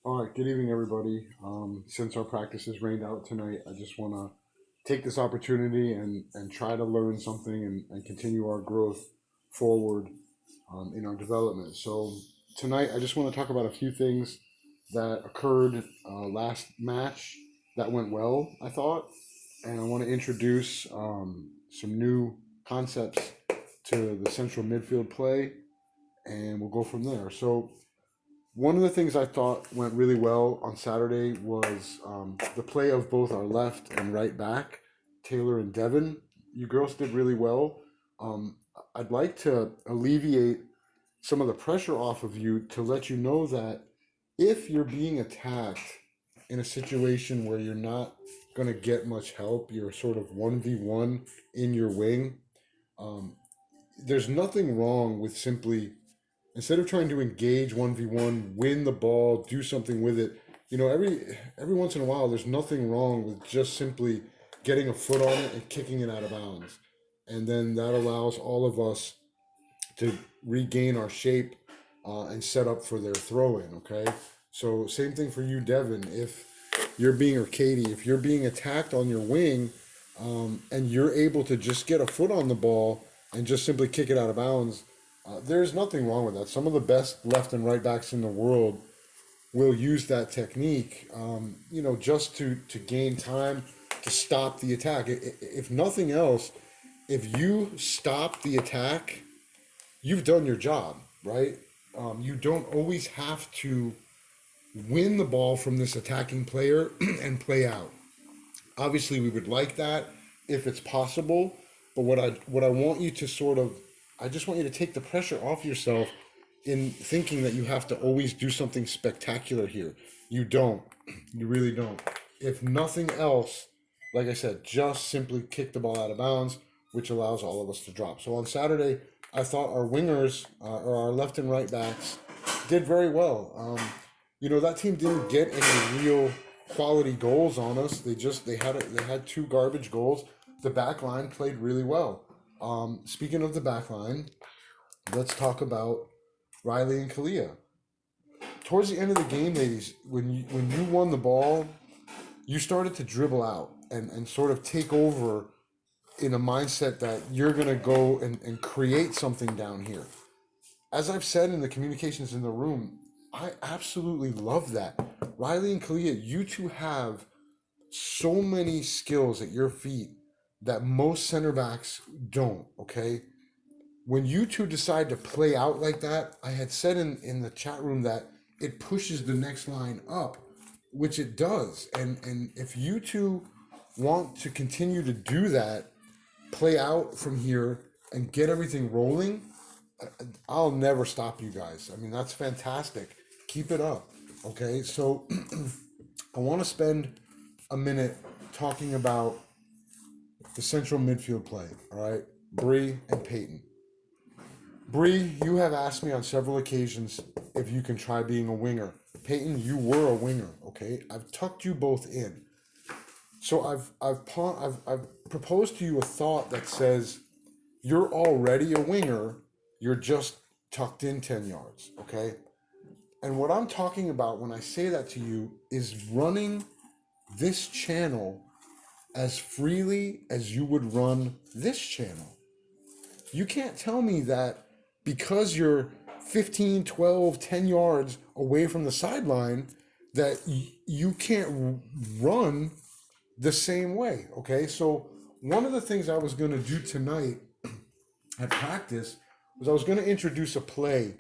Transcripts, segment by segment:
All right, good evening, everybody. Since our practice is rained out tonight, I just want to take this opportunity and try to learn something and continue our growth forward in our development. So, tonight, I just want to talk about a few things that occurred last match that went well, I thought. And I want to introduce some new concepts to the central midfield play, and we'll go from there. So, one of the things I thought went really well on Saturday was the play of both our left and right back, Taylor and Devin. You girls did really well. Um, I'd like to alleviate some of the pressure off of you to let you know that if you're being attacked in a situation where you're not going to get much help, you're sort of 1v1 in your wing, um, there's nothing wrong with simply instead of trying to engage 1v1, win the ball, do something with it. Every once in a while there's nothing wrong with just simply getting a foot on it and kicking it out of bounds. And then that allows all of us to regain our shape and set up for their throw in, okay? So same thing for you, Devin. If you're being, or Katie, if you're being attacked on your wing, and you're able to just get a foot on the ball and just simply kick it out of bounds, there's nothing wrong with that. Some of the best left and right backs in the world will use that technique, just to gain time to stop the attack. If nothing else, if you stop the attack, you've done your job, right? You don't always have to win the ball from this attacking player and play out. Obviously, we would like that if it's possible, but what I want you to sort of I just want you to take the pressure off yourself in thinking that you have to always do something spectacular here. You don't. You really don't. If nothing else, like I said, just simply kick the ball out of bounds, which allows all of us to drop. So on Saturday, I thought our wingers, or our left and right backs, did very well. That team didn't get any real quality goals on us. They had two garbage goals. The back line played really well. Speaking of the back line, let's talk about Riley and Kalia. Towards the end of the game, ladies, when you won the ball, you started to dribble out and sort of take over in a mindset that you're going to go and create something down here. As I've said in the communications in the room, I absolutely love that. Riley and Kalia, you two have so many skills at your feet that most center backs don't, okay? When you two decide to play out like that, I had said in the chat room that it pushes the next line up, which it does. And if you two want to continue to do that, play out from here and get everything rolling, I'll never stop you guys. I mean, that's fantastic. Keep it up. Okay, so I want to spend a minute talking about the central midfield play. All right, Bree and Peyton. Bree, you have asked me on several occasions if you can try being a winger. Peyton, you were a winger. Okay, I've tucked you both in. So I've proposed to you a thought that says you're already a winger. You're just tucked in 10 yards. Okay, and what I'm talking about when I say that to you is running this channel as freely as you would run this channel. You can't tell me that because you're 15, 12, 10 yards away from the sideline that you can't run the same way, okay? So one of the things I was going to do tonight at practice was I was going to introduce a play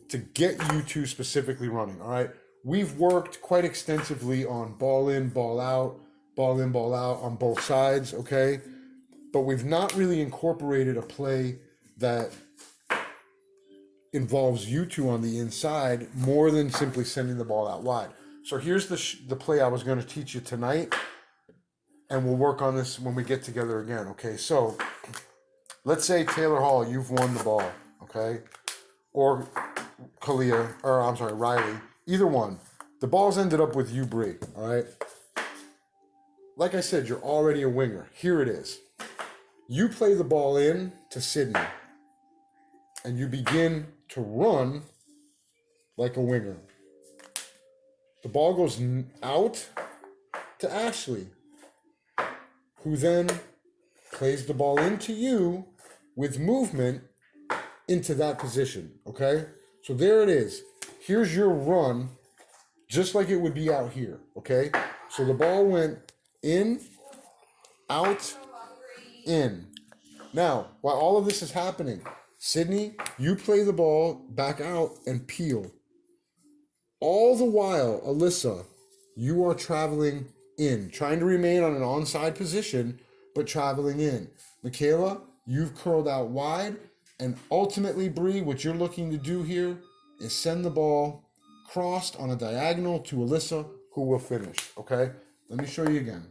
to get you two specifically running, all right? We've worked quite extensively on ball in, ball out, ball in, ball out on both sides, okay? But we've not really incorporated a play that involves you two on the inside more than simply sending the ball out wide. So here's the play I was going to teach you tonight, and we'll work on this when we get together again, okay? So let's say Taylor Hall, you've won the ball, okay? Or Kalia, or I'm sorry, Riley, either one. The ball's ended up with you, Bree, all right? Like I said, you're already a winger. Here it is. You play the ball in to Sydney, and you begin to run like a winger. The ball goes out to Ashley, who then plays the ball into you with movement into that position, okay? So there it is. Here's your run, just like it would be out here, okay? So the ball went in, out, in. Now, while all of this is happening, Sydney, you play the ball back out and peel. All the while, Alyssa, you are traveling in, trying to remain on an onside position, but traveling in. Michaela, you've curled out wide, and ultimately, Bree, what you're looking to do here is send the ball crossed on a diagonal to Alyssa, who will finish, okay? Let me show you again.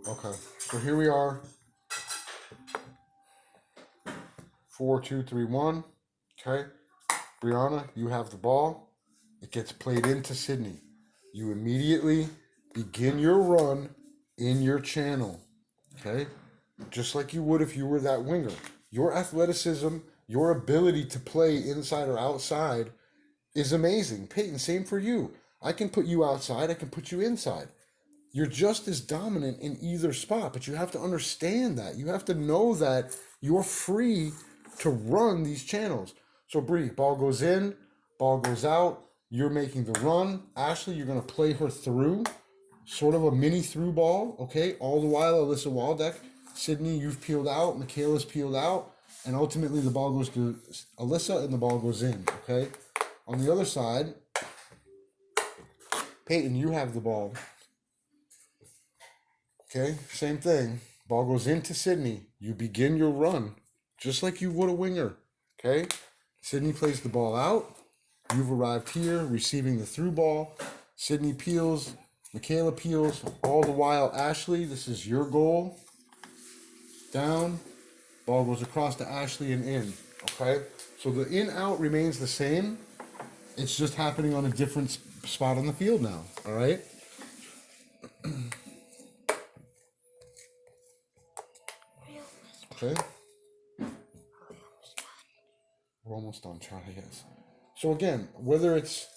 Okay, so here we are. 4, 2, 3, 1. Okay, Brianna, you have the ball. It gets played into Sydney. You immediately begin your run in your channel. Okay, just like you would if you were that winger. Your athleticism, your ability to play inside or outside is amazing. Peyton, same for you. I can put you outside, I can put you inside. You're just as dominant in either spot, but you have to understand that. You have to know that you're free to run these channels. So Bree, ball goes in, ball goes out. You're making the run. Ashley, you're going to play her through, sort of a mini through ball, okay? All the while, Alyssa Waldeck, Sydney, you've peeled out, Michaela's peeled out, and ultimately the ball goes to Alyssa and the ball goes in, okay? On the other side, Peyton, you have the ball. Okay, same thing. Ball goes into Sydney. You begin your run, just like you would a winger. Okay, Sydney plays the ball out. You've arrived here, receiving the through ball. Sydney peels. Michaela peels. All the while, Ashley, this is your goal. Down. Ball goes across to Ashley and in. Okay, so the in-out remains the same. It's just happening on a different spot on the field now. All right. Okay. We're almost done, Charlie, yes. So again, whether it's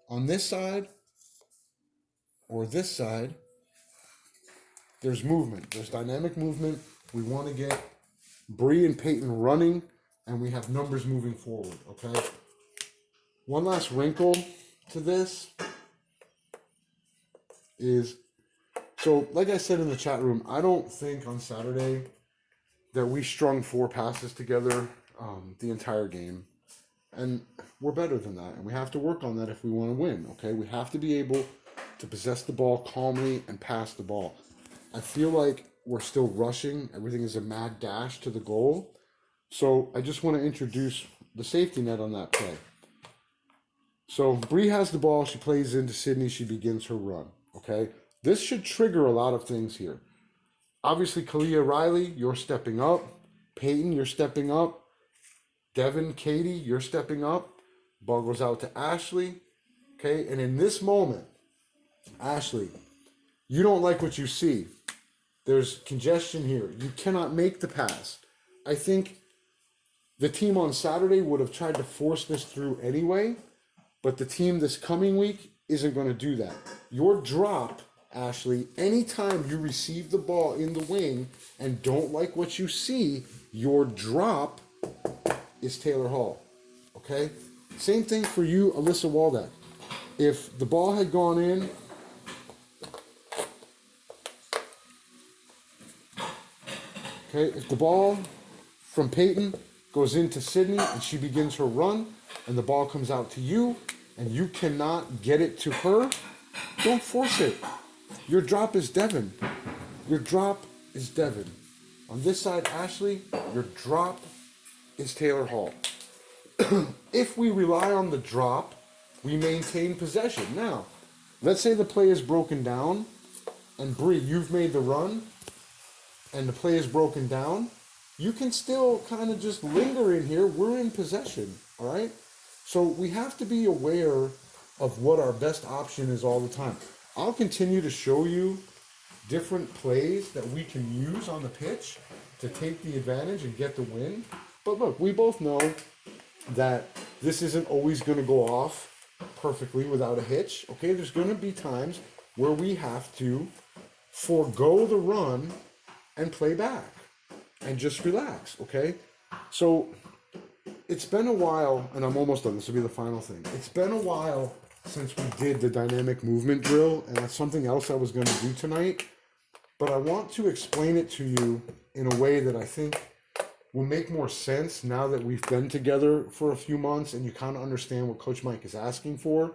on this side or this side, there's movement. There's dynamic movement. We want to get Bree and Peyton running, and we have numbers moving forward, okay? One last wrinkle to this is, so like I said in the chat room, I don't think on Saturday that we strung 4 passes together the entire game. And we're better than that. And we have to work on that if we want to win, okay? We have to be able to possess the ball calmly and pass the ball. I feel like we're still rushing. Everything is a mad dash to the goal. So I just want to introduce the safety net on that play. So Bree has the ball. She plays into Sydney. She begins her run, okay? This should trigger a lot of things here. Obviously, Kalia Riley, you're stepping up. Peyton, you're stepping up. Devin, Katie, you're stepping up. Ball goes out to Ashley. Okay, and in this moment, Ashley, you don't like what you see. There's congestion here. You cannot make the pass. I think the team on Saturday would have tried to force this through anyway, but the team this coming week isn't going to do that. Your drop, Ashley, anytime you receive the ball in the wing and don't like what you see, your drop is Taylor Hall, okay? Same thing for you, Alyssa Waldeck. If the ball had gone in, okay, if the ball from Peyton goes into Sydney and she begins her run and the ball comes out to you and you cannot get it to her, don't force it. Your drop is Devin. Your drop is Devin. On this side, Ashley, your drop is Taylor Hall. If we rely on the drop, we maintain possession. Now, Let's say the play is broken down, and Bree, you've made the run, and the play is broken down. You can still kind of just linger in here. We're in possession, all right? So we have to be aware of what our best option is all the time. I'll continue to show you different plays that we can use on the pitch to take the advantage and get the win. But look, we both know that this isn't always going to go off perfectly without a hitch. Okay, there's going to be times where we have to forego the run and play back and just relax. Okay, so it's been a while, and I'm almost done. This will be the final thing. It's been a while since we did the dynamic movement drill, and that's something else I was going to do tonight. But I want to explain it to you in a way that I think will make more sense now that we've been together for a few months and you kind of understand what Coach Mike is asking for.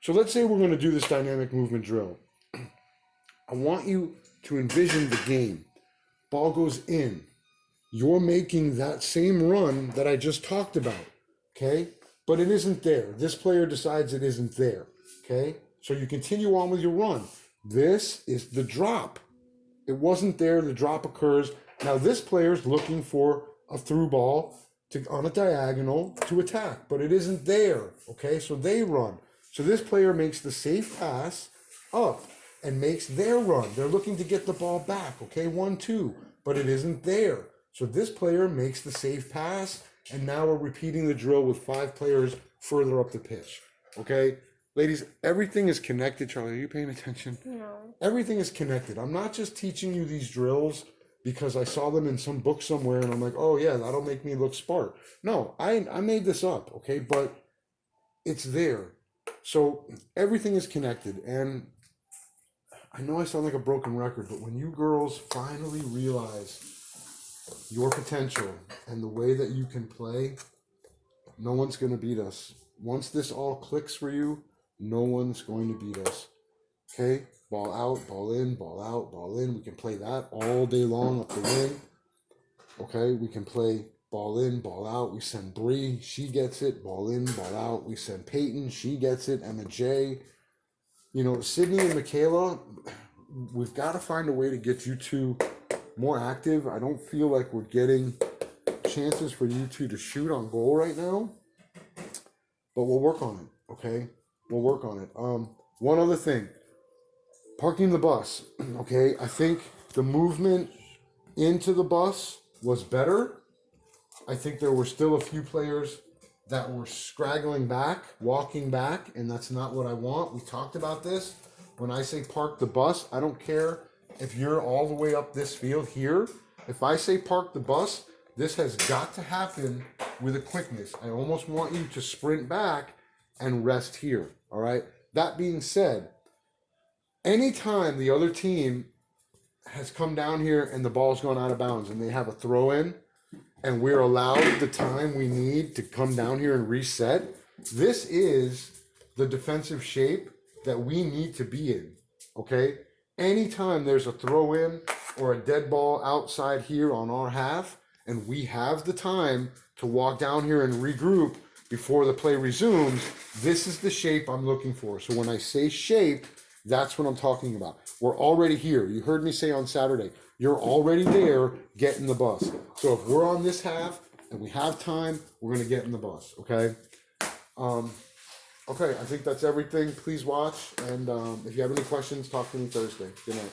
So let's say we're going to do this dynamic movement drill. I want you to envision the game. Ball goes in. You're making that same run that I just talked about, okay? But it isn't there. This player decides it isn't there, okay? So you continue on with your run. This is the drop. It wasn't there. The drop occurs. Now this player's looking for a through ball on a diagonal to attack, but it isn't there, okay? So they run. So this player makes the safe pass up and makes their run. They're looking to get the ball back, okay? 1-2, but it isn't there. So this player makes the safe pass, and now we're repeating the drill with 5 players further up the pitch, okay? Ladies, everything is connected. Charlie, are you paying attention? No. Everything is connected. I'm not just teaching you these drills because I saw them in some book somewhere and I'm like, oh yeah, that'll make me look smart. No, I made this up, okay? But it's there. So everything is connected. And I know I sound like a broken record, but when you girls finally realize your potential and the way that you can play, no one's going to beat us. Once this all clicks for you, no one's going to beat us. Okay? Ball out, ball in, ball out, ball in. We can play that all day long up the wing. Okay? We can play ball in, ball out. We send Bree, she gets it. Ball in, ball out. We send Peyton, she gets it. Emma J. You know, Sydney and Michaela, we've got to find a way to get you two more active. I don't feel like we're getting chances for you two to shoot on goal right now. But we'll work on it, okay? We'll work on it. One other thing. Parking the bus, okay? I think the movement into the bus was better. I think there were still a few players that were scraggling back, walking back, and that's not what I want. We talked about this. When I say park the bus, I don't care if you're all the way up this field here. If I say park the bus, this has got to happen with a quickness. I almost want you to sprint back and rest here, all right? That being said, anytime the other team has come down here and the ball's gone out of bounds and they have a throw in and we're allowed the time we need to come down here and reset, this is the defensive shape that we need to be in, okay? Anytime there's a throw in or a dead ball outside here on our half and we have the time to walk down here and regroup before the play resumes, this is the shape I'm looking for. So when I say shape, that's what I'm talking about. We're already here. You heard me say on Saturday, you're already there, get in the bus. So if we're on this half and we have time, we're going to get in the bus, okay? Okay, I think that's everything. Please watch. And if you have any questions, talk to me Thursday. Good night.